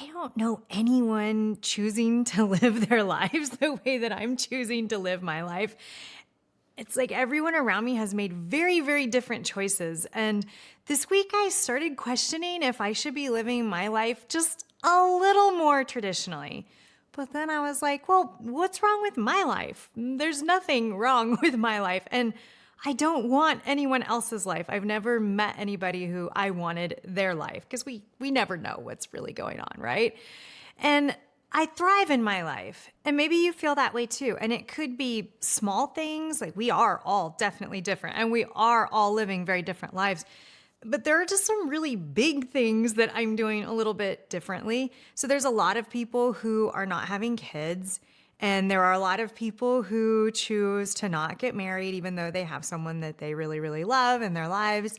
I don't know anyone choosing to live their lives the way that I'm choosing to live my life. It's like everyone around me has made very, very different choices. And this week I started questioning if I should be living my life just a little more traditionally. But then I was like, well, what's wrong with my life? There's nothing wrong with my life. And I don't want anyone else's life. I've never met anybody who I wanted their life because we never know what's really going on, right? And I thrive in my life. And maybe you feel that way too. And it could be small things, like we are all definitely different and we are all living very different lives. But there are just some really big things that I'm doing a little bit differently. So there's a lot of people who are not having kids. And there are a lot of people who choose to not get married, even though they have someone that they really, really love in their lives.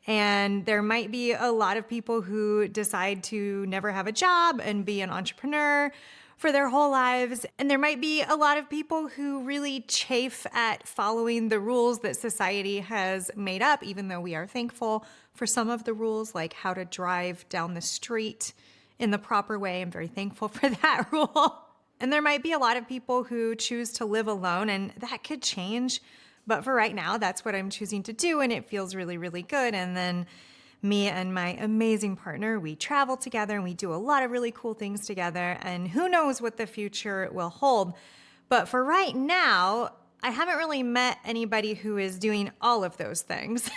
And there might be a lot of people who decide to never have a job and be an entrepreneur for their whole lives. And there might be a lot of people who really chafe at following the rules that society has made up, even though we are thankful for some of the rules, like how to drive down the street in the proper way. I'm very thankful for that rule. And there might be a lot of people who choose to live alone, and that could change. But for right now, that's what I'm choosing to do, and it feels really, really good. And then me and my amazing partner, we travel together and we do a lot of really cool things together. And who knows what the future will hold. But for right now, I haven't really met anybody who is doing all of those things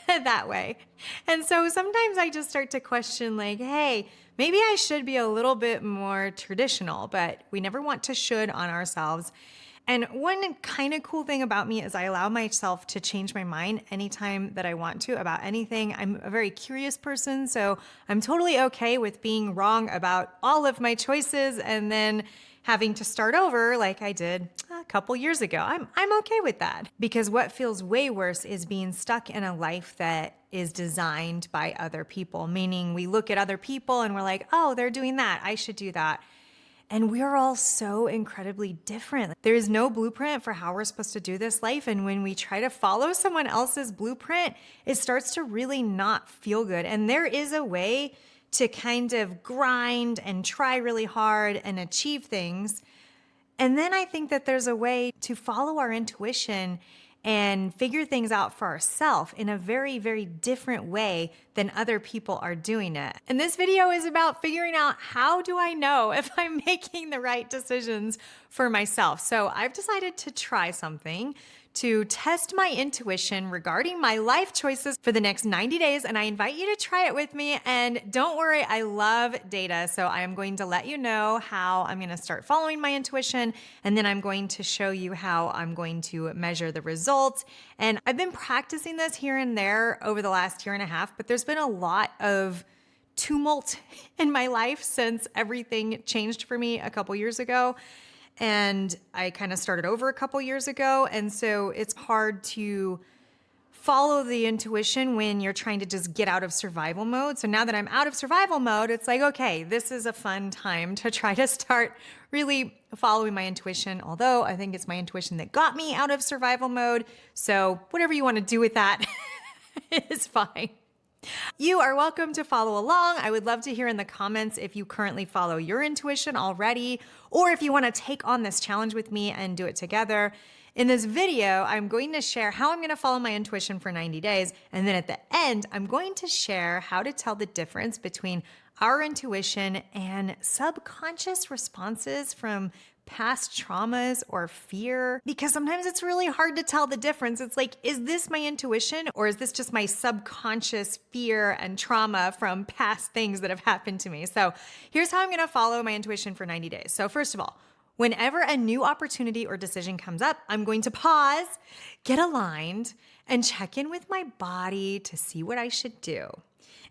that way. And so sometimes I just start to question, like, hey, maybe I should be a little bit more traditional, but we never want to should on ourselves. And one kind of cool thing about me is I allow myself to change my mind anytime that I want to about anything. I'm a very curious person, so I'm totally okay with being wrong about all of my choices and then having to start over like I did a couple years ago. I'm okay with that because what feels way worse is being stuck in a life that is designed by other people, meaning we look at other people and we're like, oh, they're doing that. I should do that. And we're all so incredibly different. There is no blueprint for how we're supposed to do this life. And when we try to follow someone else's blueprint, it starts to really not feel good. And there is a way to kind of grind and try really hard and achieve things. And then I think that there's a way to follow our intuition and figure things out for ourselves in a very, very different way than other people are doing it. And this video is about figuring out how do I know if I'm making the right decisions for myself. So I've decided to try something to test my intuition regarding my life choices for the next 90 days. And I invite you to try it with me. And don't worry, I love data. So I am going to let you know how I'm going to start following my intuition. And then I'm going to show you how I'm going to measure the results. And I've been practicing this here and there over the last year and a half, but there's been a lot of tumult in my life since everything changed for me a couple years ago. And I kind of started over a couple years ago. And so it's hard to follow the intuition when you're trying to just get out of survival mode. So now that I'm out of survival mode, it's like, okay, this is a fun time to try to start really following my intuition. Although I think it's my intuition that got me out of survival mode. So whatever you want to do with that is fine. You are welcome to follow along. I would love to hear in the comments if you currently follow your intuition already, or if you want to take on this challenge with me and do it together. In this video, I'm going to share how I'm going to follow my intuition for 90 days. And then at the end, I'm going to share how to tell the difference between our intuition and subconscious responses from past traumas or fear, because sometimes it's really hard to tell the difference. It's like, is this my intuition or is this just my subconscious fear and trauma from past things that have happened to me? So here's how I'm going to follow my intuition for 90 days. So first of all, whenever a new opportunity or decision comes up, I'm going to pause, get aligned, and check in with my body to see what I should do.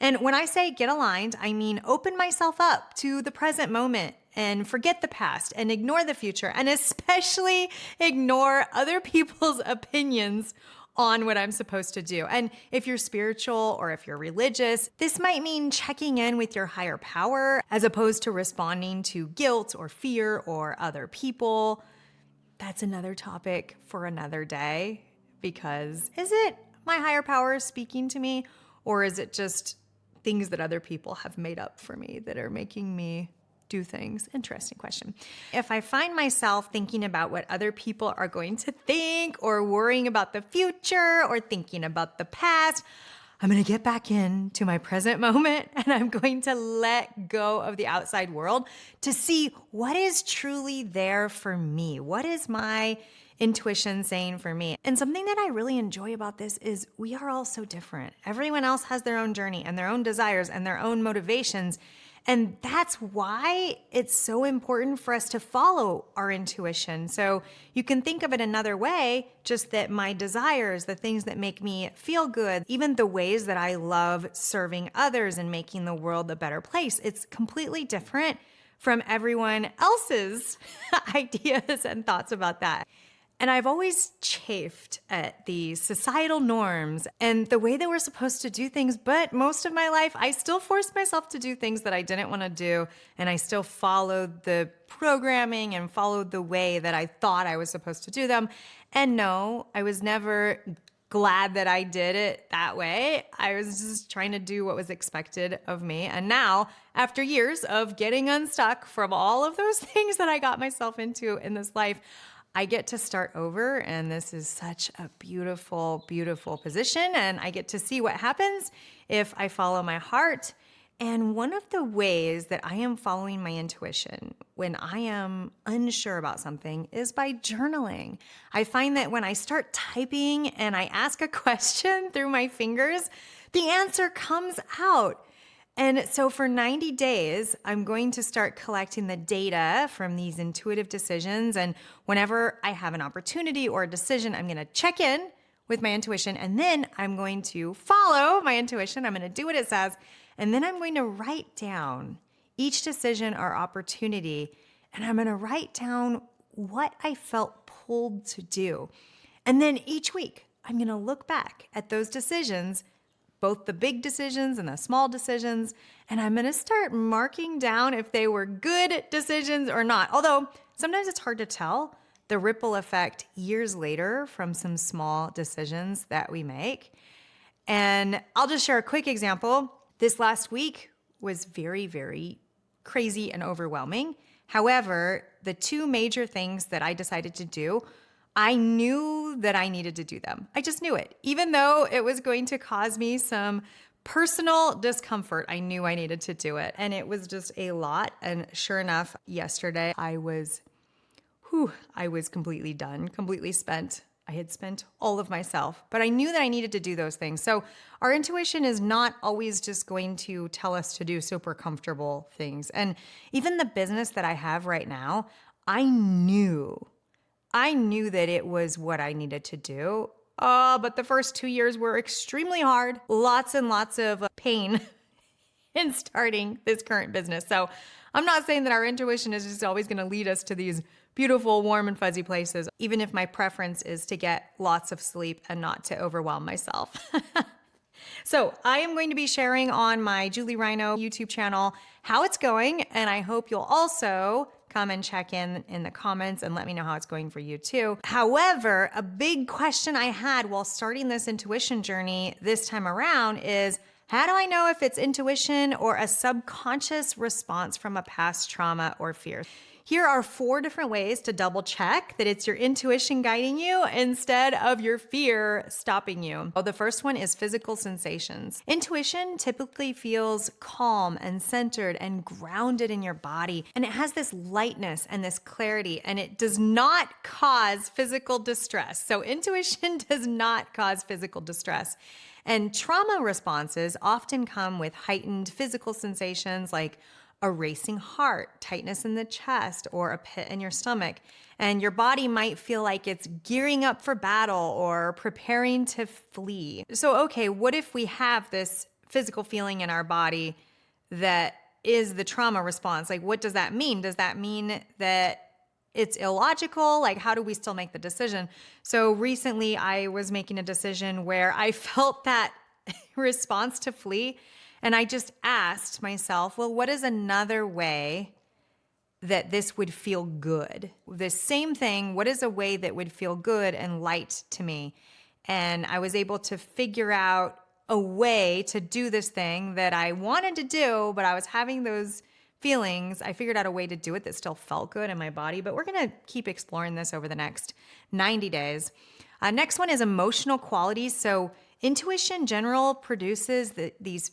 And when I say get aligned, I mean open myself up to the present moment and forget the past and ignore the future, and especially ignore other people's opinions on what I'm supposed to do. And if you're spiritual or if you're religious, this might mean checking in with your higher power as opposed to responding to guilt or fear or other people. That's another topic for another day, because is it my higher power speaking to me, or is it just things that other people have made up for me that are making me do things? Interesting question. If I find myself thinking about what other people are going to think, or worrying about the future, or thinking about the past, I'm going to get back into my present moment, and I'm going to let go of the outside world to see what is truly there for me. What is my intuition saying for me? And something that I really enjoy about this is we are all so different. Everyone else has their own journey and their own desires and their own motivations. And that's why it's so important for us to follow our intuition. So you can think of it another way, just that my desires, the things that make me feel good, even the ways that I love serving others and making the world a better place, it's completely different from everyone else's ideas and thoughts about that. And I've always chafed at the societal norms and the way that we're supposed to do things, but most of my life, I still forced myself to do things that I didn't want to do, and I still followed the programming and followed the way that I thought I was supposed to do them. And no, I was never glad that I did it that way. I was just trying to do what was expected of me. And now, after years of getting unstuck from all of those things that I got myself into in this life, I get to start over, and this is such a beautiful, beautiful position, and I get to see what happens if I follow my heart. And one of the ways that I am following my intuition when I am unsure about something is by journaling. I find that when I start typing and I ask a question through my fingers, the answer comes out. And so for 90 days, I'm going to start collecting the data from these intuitive decisions. And whenever I have an opportunity or a decision, I'm going to check in with my intuition. And then I'm going to follow my intuition. I'm going to do what it says. And then I'm going to write down each decision or opportunity. And I'm going to write down what I felt pulled to do. And then each week, I'm going to look back at those decisions, both the big decisions and the small decisions, and I'm going to start marking down if they were good decisions or not. Although sometimes it's hard to tell the ripple effect years later from some small decisions that we make. And I'll just share a quick example. This last week was very, very crazy and overwhelming. However, the two major things that I decided to do, I knew that I needed to do them. I just knew it. Even though it was going to cause me some personal discomfort, I knew I needed to do it. And it was just a lot. And sure enough, yesterday I was completely done, completely spent. I had spent all of myself, but I knew that I needed to do those things. So our intuition is not always just going to tell us to do super comfortable things. And even the business that I have right now, I knew that it was what I needed to do. But the first 2 years were extremely hard. Lots and lots of pain in starting this current business. So I'm not saying that our intuition is just always going to lead us to these beautiful, warm, and fuzzy places, even if my preference is to get lots of sleep and not to overwhelm myself. So I am going to be sharing on my Julie Rhino YouTube channel how it's going, and I hope you'll also come and check in the comments and let me know how it's going for you too. However, a big question I had while starting this intuition journey this time around is, how do I know if it's intuition or a subconscious response from a past trauma or fear? Here are 4 different ways to double check that it's your intuition guiding you instead of your fear stopping you. The first one is physical sensations. Intuition typically feels calm and centered and grounded in your body, and it has this lightness and this clarity, and it does not cause physical distress. So intuition does not cause physical distress. And trauma responses often come with heightened physical sensations like a racing heart, tightness in the chest, or a pit in your stomach. And your body might feel like it's gearing up for battle or preparing to flee. So, okay, what if we have this physical feeling in our body that is the trauma response? Like, what does that mean? Does that mean that it's illogical? Like, how do we still make the decision? So recently I was making a decision where I felt that response to flee. And I just asked myself, well, what is another way that this would feel good? The same thing, what is a way that would feel good and light to me? And I was able to figure out a way to do this thing that I wanted to do, but I was having those feelings, I figured out a way to do it that still felt good in my body, but we're going to keep exploring this over the next 90 days. Next one is emotional qualities. So intuition generally produces these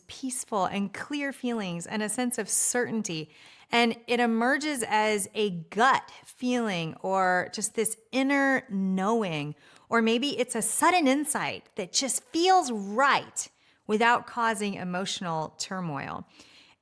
peaceful and clear feelings and a sense of certainty. And it emerges as a gut feeling or just this inner knowing, or maybe it's a sudden insight that just feels right without causing emotional turmoil.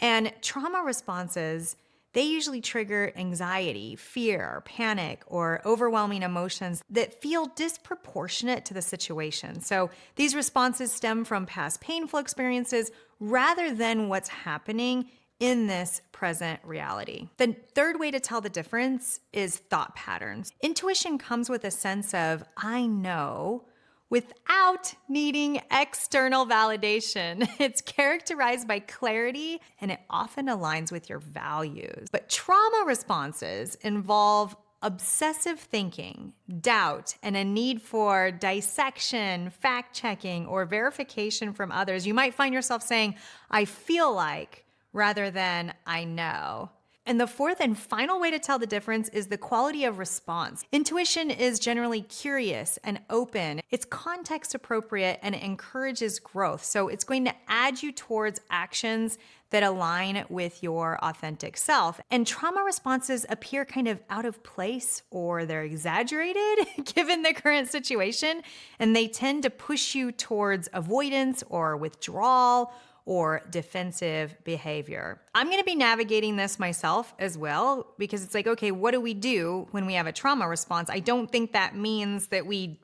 And trauma responses, they usually trigger anxiety, fear, panic, or overwhelming emotions that feel disproportionate to the situation. So these responses stem from past painful experiences rather than what's happening in this present reality. The third way to tell the difference is thought patterns. Intuition comes with a sense of, I know, without needing external validation. It's characterized by clarity and it often aligns with your values. But trauma responses involve obsessive thinking, doubt, and a need for dissection, fact-checking, or verification from others. You might find yourself saying, I feel like, rather than I know. And the fourth and final way to tell the difference is the quality of response. Intuition is generally curious and open. It's context appropriate and it encourages growth. So it's going to add you towards actions that align with your authentic self. And trauma responses appear kind of out of place or they're exaggerated given the current situation. And they tend to push you towards avoidance or withdrawal or defensive behavior. I'm gonna be navigating this myself as well because it's like, okay, what do we do when we have a trauma response? I don't think that means that we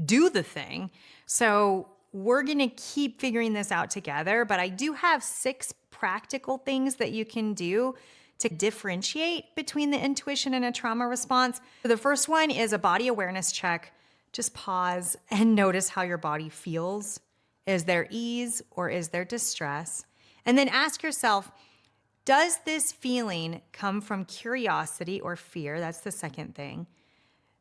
do the thing. So we're gonna keep figuring this out together, but I do have 6 practical things that you can do to differentiate between the intuition and a trauma response. So the first one is a body awareness check. Just pause and notice how your body feels. Is there ease or is there distress? And then ask yourself, does this feeling come from curiosity or fear? That's the second thing.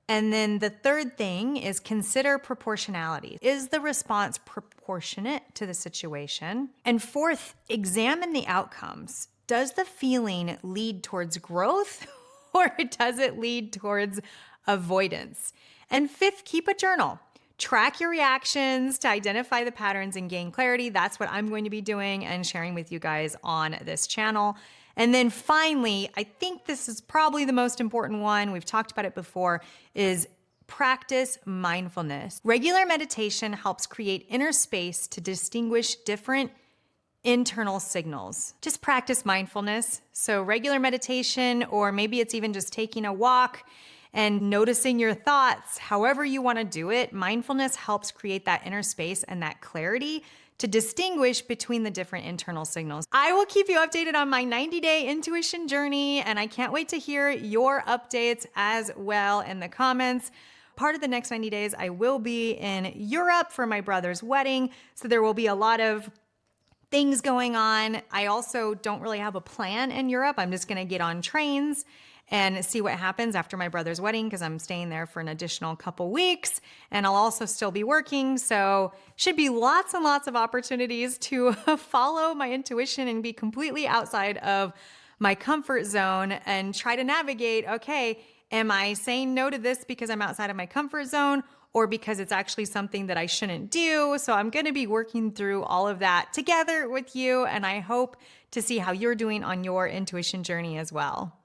And then the third thing is consider proportionality. Is the response proportionate to the situation? And fourth, examine the outcomes. Does the feeling lead towards growth or does it lead towards avoidance? And fifth, keep a journal. Track your reactions to identify the patterns and gain clarity. That's what I'm going to be doing and sharing with you guys on this channel. And then finally, I think this is probably the most important one, we've talked about it before, is practice mindfulness. Regular meditation helps create inner space to distinguish different internal signals. Just practice mindfulness. So regular meditation, or maybe it's even just taking a walk and noticing your thoughts, however you want to do it. Mindfulness helps create that inner space and that clarity to distinguish between the different internal signals. I will keep you updated on my 90-day intuition journey, and I can't wait to hear your updates as well in the comments. Part of the next 90 days, I will be in Europe for my brother's wedding, so there will be a lot of things going on. I also don't really have a plan in Europe. I'm just gonna get on trains and see what happens after my brother's wedding because I'm staying there for an additional couple weeks and I'll also still be working. So should be lots and lots of opportunities to follow my intuition and be completely outside of my comfort zone and try to navigate, okay, am I saying no to this because I'm outside of my comfort zone or because it's actually something that I shouldn't do? So I'm gonna be working through all of that together with you and I hope to see how you're doing on your intuition journey as well.